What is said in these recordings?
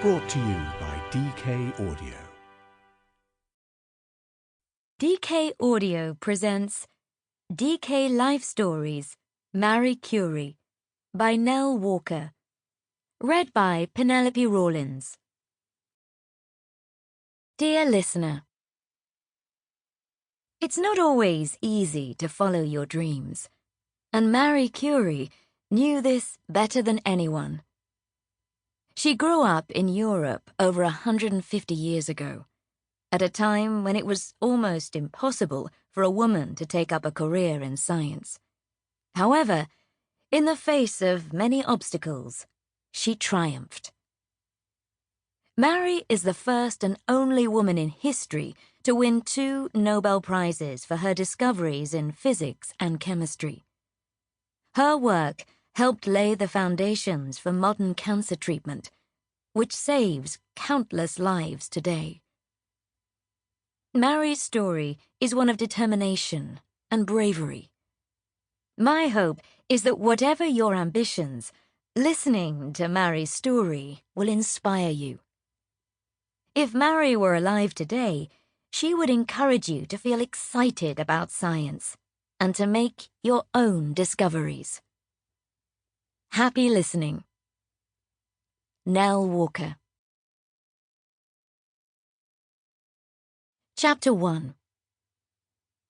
Brought to you by DK Audio. DK Audio presents DK Life Stories, Marie Curie by Nell Walker. Read by Penelope Rawlins. Dear listener, it's not always easy to follow your dreams, and Marie Curie knew this better than anyone. She grew up in Europe over 150 years ago, at a time when it was almost impossible for a woman to take up a career in science. However, in the face of many obstacles, she triumphed. Marie is the first and only woman in history to win 2 Nobel Prizes for her discoveries in physics and chemistry. Her work helped lay the foundations for modern cancer treatment, which saves countless lives today. Marie's story is one of determination and bravery. My hope is that whatever your ambitions, listening to Marie's story will inspire you. If Marie were alive today, she would encourage you to feel excited about science and to make your own discoveries. Happy listening. Nell Walker. Chapter 1.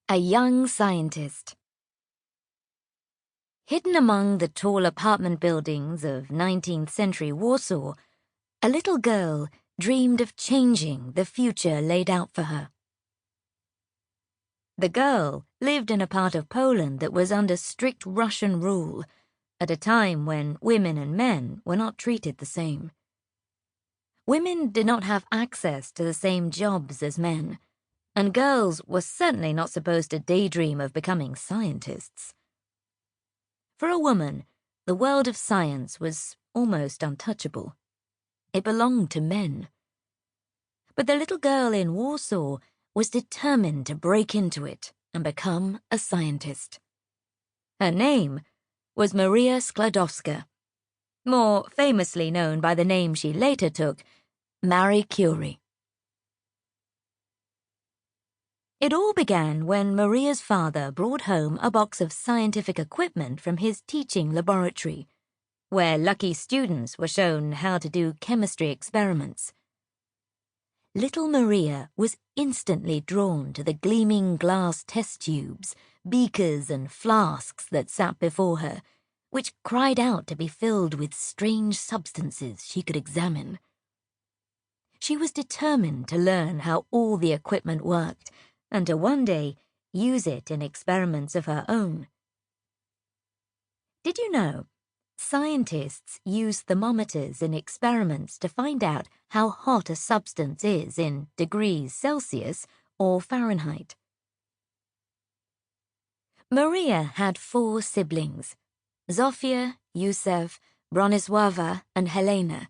A Young Scientist. Hidden among the tall apartment buildings of 19th century Warsaw, a little girl dreamed of changing the future laid out for her. The girl lived in a part of Poland that was under strict Russian rule, at a time when women and men were not treated the same. Women did not have access to the same jobs as men, and girls were certainly not supposed to daydream of becoming scientists. For a woman, the world of science was almost untouchable. It belonged to men. But the little girl in Warsaw was determined to break into it and become a scientist. Her name was Maria Sklodowska, more famously known by the name she later took, Marie Curie. It all began when Maria's father brought home a box of scientific equipment from his teaching laboratory, where lucky students were shown how to do chemistry experiments. Little Maria was instantly drawn to the gleaming glass test tubes, beakers and flasks that sat before her, which cried out to be filled with strange substances she could examine. She was determined to learn how all the equipment worked, and to one day use it in experiments of her own. Did you know, scientists use thermometers in experiments to find out how hot a substance is in degrees Celsius or Fahrenheit. Maria had 4 siblings, Zofia, Yusef, Bronisława, and Helena.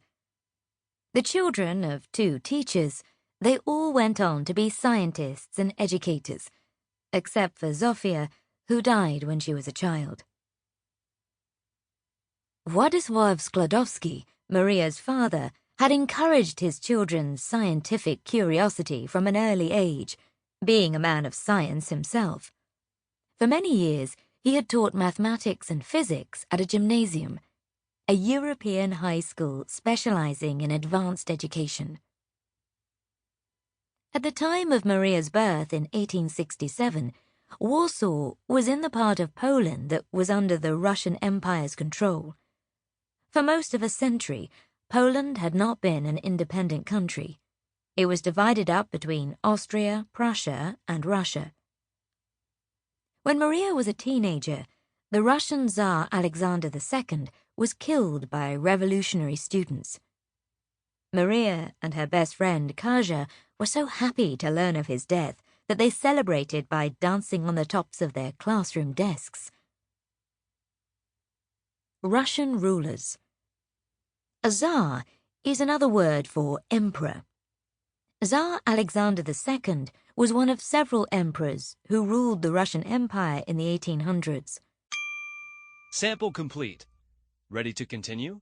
The children of 2 teachers, they all went on to be scientists and educators, except for Zofia, who died when she was a child. Władysław Sklodowski, Maria's father, had encouraged his children's scientific curiosity from an early age, being a man of science himself. For many years, he had taught mathematics and physics at a gymnasium, a European high school specializing in advanced education. At the time of Maria's birth in 1867, Warsaw was in the part of Poland that was under the Russian Empire's control. For most of a century, Poland had not been an independent country. It was divided up between Austria, Prussia, and Russia. When Maria was a teenager, the Russian Tsar Alexander II was killed by revolutionary students. Maria and her best friend Kaja were so happy to learn of his death that they celebrated by dancing on the tops of their classroom desks. Russian rulers. A Tsar is another word for emperor. Tsar Alexander II was one of several emperors who ruled the Russian Empire in the 1800s. Sample complete. Ready to continue?